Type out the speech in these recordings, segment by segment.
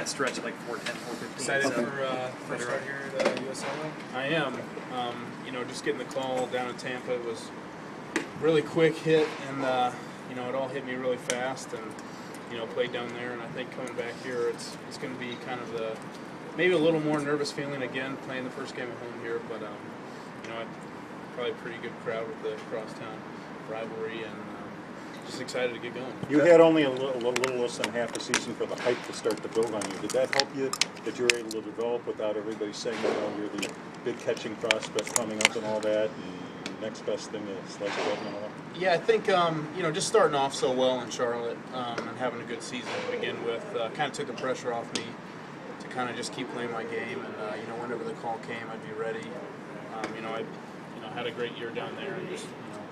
stretch at like 4:10, 4:15. Excited for start here at USL? I am. Just getting the call down in Tampa, it was really quick hit, and it all hit me really fast, and played down there, and I think coming back here, it's going to be kind of maybe a little more nervous feeling again playing the first game at home here, but probably a pretty good crowd with the crosstown rivalry, and just excited to get going. You had only a little less than half a season for the hype to start to build on you. Did that help you that you were able to develop without everybody saying, you're the big catching prospect coming up and all that, and next best thing is slice of bread and all that? Yeah, I think, just starting off so well in Charlotte and having a good season to begin with kind of took the pressure off me to kind of just keep playing my game, and, whenever the call came, I'd be ready. I had a great year down there and just,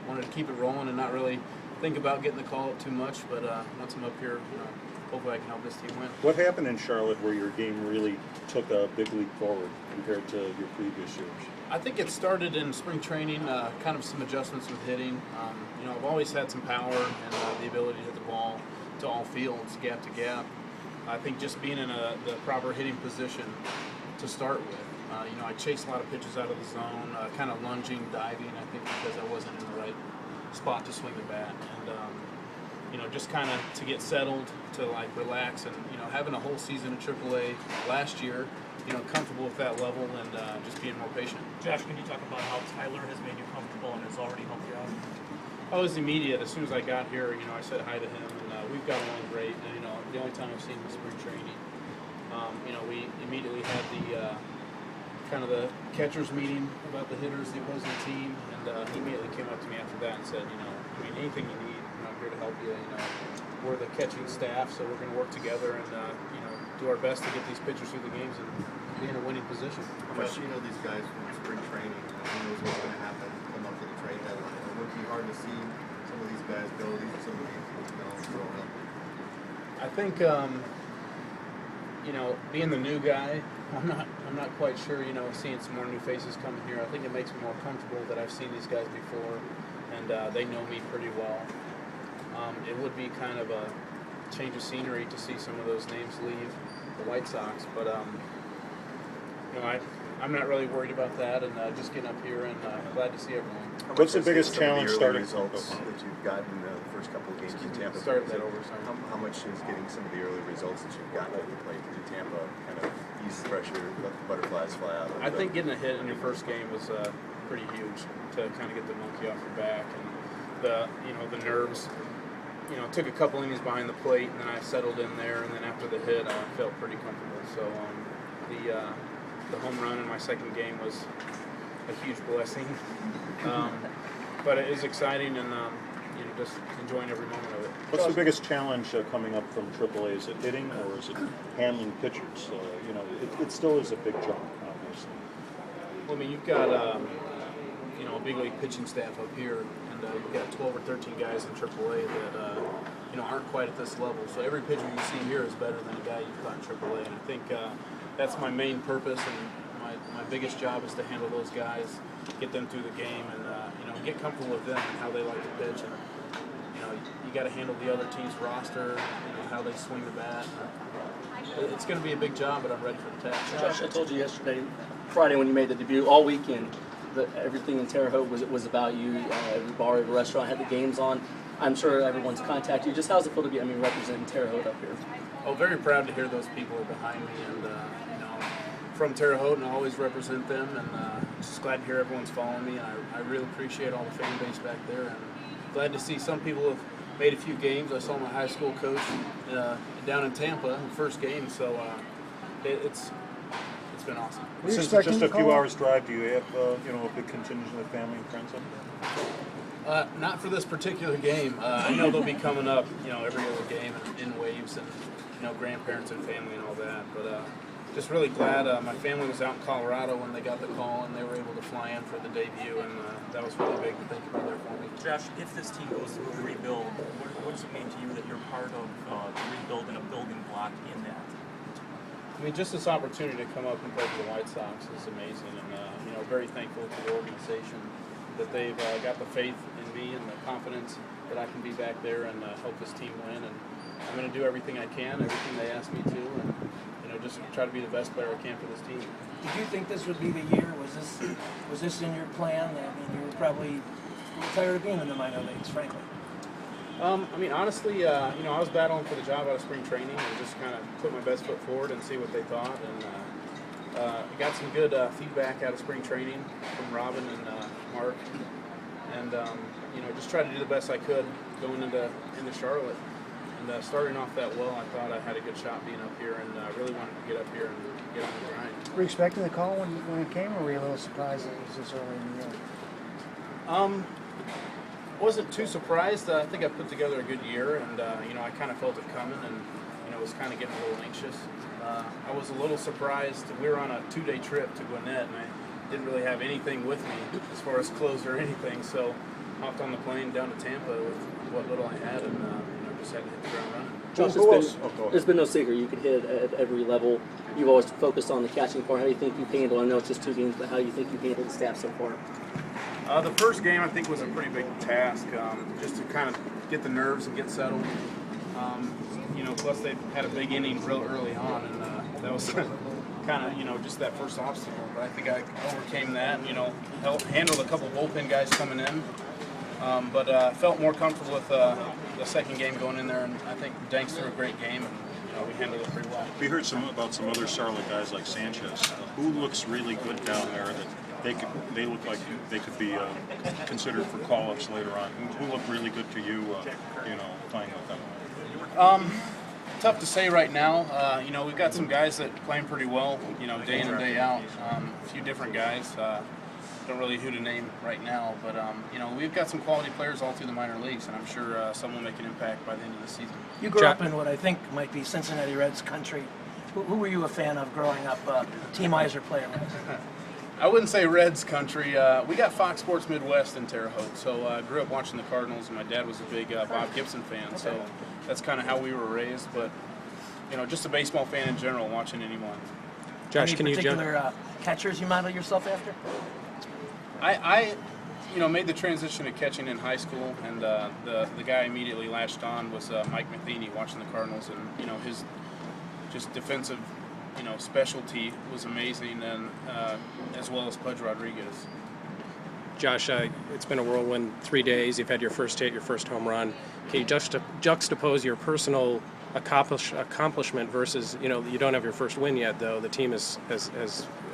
wanted to keep it rolling and not really think about getting the call up too much, but once I'm up here, hopefully I can help this team win. What happened in Charlotte where your game really took a big leap forward compared to your previous years? I think it started in spring training, kind of some adjustments with hitting. I've always had some power and the ability to hit the ball to all fields, gap to gap. I think just being in the proper hitting position to start with. I chased a lot of pitches out of the zone, kind of lunging, diving, I think because I wasn't in the right spot to swing the bat. And, just kind of to get settled, to like relax, and, having a whole season in AAA last year, comfortable with that level and just being more patient. Josh, can you talk about how Tyler has made you comfortable and has already helped you out? Oh, it was immediate. As soon as I got here, I said hi to him, and we've got along great. And, the only time I've seen him was spring training. We immediately had the kind of the catchers meeting about the hitters, the opposing team, and he immediately came up to me after that and said, anything you need, I'm here to help you. We're the catching staff, so we're going to work together and do our best to get these pitchers through the games and be in a winning position. How much do you know these guys from spring training? Who knows what's going to happen come up to the trade deadline? It would be hard to see some of these guys go. These are some of these growing up. I think being the new guy, I'm not quite sure. Seeing some more new faces coming here, I think it makes me more comfortable that I've seen these guys before, and they know me pretty well. It would be kind of a change of scenery to see some of those names leave the White Sox, but I'm not really worried about that, and just getting up here and glad to see everyone. What's the biggest challenge starting? Results that you've gotten in the first couple of games in Tampa. Start that over. How much is getting some of the early results that you've gotten at the plate in Tampa kind of ease the pressure, let the butterflies fly out? I think getting a hit in your first game was pretty huge to kind of get the monkey off your back, and the nerves. Took a couple innings behind the plate, and then I settled in there, and then after the hit, I felt pretty comfortable. So the home run in my second game was a huge blessing. But it is exciting, and just enjoying every moment of it. What's the biggest challenge coming up from AAA? Is it hitting or is it handling pitchers? It still is a big jump, obviously. Well, you've got a big league pitching staff up here, and you've got 12 or 13 guys in AAA that aren't quite at this level. So every pitcher you see here is better than a guy you've got in AAA, and I think that's my main purpose, and my biggest job is to handle those guys, get them through the game, and get comfortable with them and how they like to pitch. And you got to handle the other team's roster, how they swing the bat. It's going to be a big job, but I'm ready for the task. Josh, I told you yesterday, Friday when you made the debut, all weekend, everything in Terre Haute was about you. Every bar, every restaurant had the games on. I'm sure everyone's contacted you. Just how's it feel to be, representing Terre Haute up here? Oh, very proud to hear those people are behind me, and from Terre Haute, and I always represent them, and just glad to hear everyone's following me. I really appreciate all the fan base back there, and glad to see some people have made a few games. I saw my high school coach down in Tampa in the first game, so it's been awesome. Since it's just a few hours drive, do you have a big contingent of family and friends up there? Not for this particular game. I know they'll be coming up, every other game in waves, and grandparents and family and all that. But just really glad. My family was out in Colorado when they got the call, and they were able to fly in for the debut, and that was really big that they could be there for me. Josh, if this team goes through a rebuild, what does it mean to you that you're part of the rebuild and a building block in that? Just this opportunity to come up and play for the White Sox is amazing, and very thankful to the organization that they've got the faith in me and the confidence that I can be back there and help this team win. And I'm going to do everything I can, everything they ask me to, and try to be the best player I can for this team. Did you think this would be the year? Was this in your plan? I mean, you were probably tired of being in the minor leagues, frankly. I mean, honestly, I was battling for the job out of spring training and just kind of put my best foot forward and see what they thought. And got some good feedback out of spring training from Robin and Mark. And, just tried to do the best I could going into Charlotte. And starting off that well, I thought I had a good shot being up here and really wanted to get up here and get on the grind. Were you expecting the call when it came, or were you a little surprised that it was this early in the year? Wasn't too surprised. I think I put together a good year, and I kind of felt it coming, and was kind of getting a little anxious. I was a little surprised. We were on a 2-day trip to Gwinnett, and I didn't really have anything with me as far as clothes or anything. So hopped on the plane down to Tampa with what little I had, and just had to hit the ground running. Josh, there's been no secret. You could hit at every level. You've always focused on the catching part. How do you think you've handled? I know it's just 2 games, but how do you think you've handled the staff so far? The first game, I think, was a pretty big task, just to kind of get the nerves and get settled. Plus they had a big inning real early on, and that was kind of, just that first obstacle. But I think I overcame that and, handled a couple bullpen guys coming in. But felt more comfortable with the second game going in there, and I think Danks threw a great game, and we handled it pretty well. We heard about some other Charlotte guys like Sanchez. Who looks really good down there that they look like they could be considered for call-ups later on? Who look really good to you, playing with them? Tough to say right now. We've got some guys that playing pretty well, day in and day out. A few different guys. Don't really who to name right now, but we've got some quality players all through the minor leagues, and I'm sure some will make an impact by the end of the season. You grew up in what I think might be Cincinnati Reds country. Who were you a fan of growing up? Team Iser player? I wouldn't say Reds country. We got Fox Sports Midwest in Terre Haute, so I grew up watching the Cardinals, and my dad was a big Bob Gibson fan, so that's kind of how we were raised. But just a baseball fan in general, watching anyone. Josh, any particular catchers you model yourself after? I made the transition to catching in high school, and the guy I immediately latched on was Mike Matheny, watching the Cardinals, and his just defensive specialty was amazing, and as well as Pudge Rodriguez. Josh, it's been a whirlwind 3 days. You've had your first hit, your first home run. Can you juxtapose your personal accomplishment versus, you don't have your first win yet, though. The team has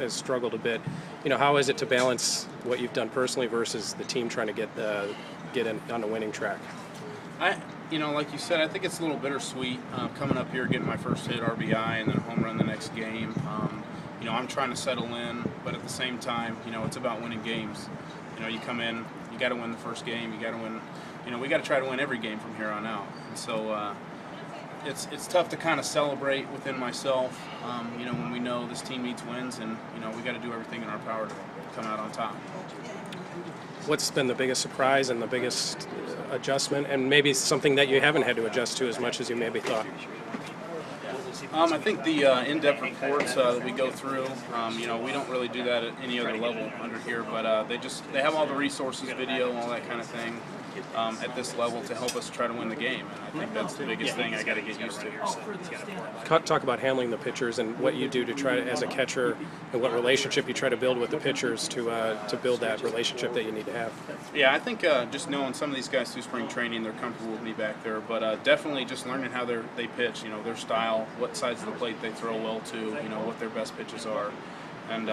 struggled a bit. How is it to balance what you've done personally versus the team trying to get on the winning track? Like you said, I think it's a little bittersweet coming up here, getting my first hit, RBI, and then a home run the next game. I'm trying to settle in, but at the same time, it's about winning games. You come in, you got to win the first game, you got to win. We got to try to win every game from here on out. And so it's tough to kind of celebrate within myself, when we know this team needs wins, and we got to do everything in our power to come out on top. What's been the biggest surprise and the biggest adjustment, and maybe something that you haven't had to adjust to as much as you maybe thought? I think the in-depth reports that we go through, we don't really do that at any other level under here, but they have all the resources, video, all that kind of thing at this level to help us try to win the game, and I think that's the biggest thing I got to get used to. Talk about handling the pitchers and what you do to try to, as a catcher, and what relationship you try to build with the pitchers to build that relationship that you need to have. Yeah, I think just knowing some of these guys through spring training, they're comfortable with me back there, but definitely just learning how they pitch, their style, what sides of the plate they throw well to, what their best pitches are. And,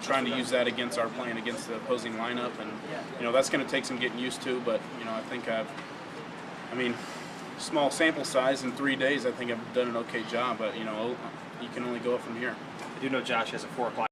trying to use that against our playing against the opposing lineup. And, that's going to take some getting used to. But, I think small sample size in 3 days, I think I've done an okay job. But, you can only go up from here. I do know Josh has a 4 o'clock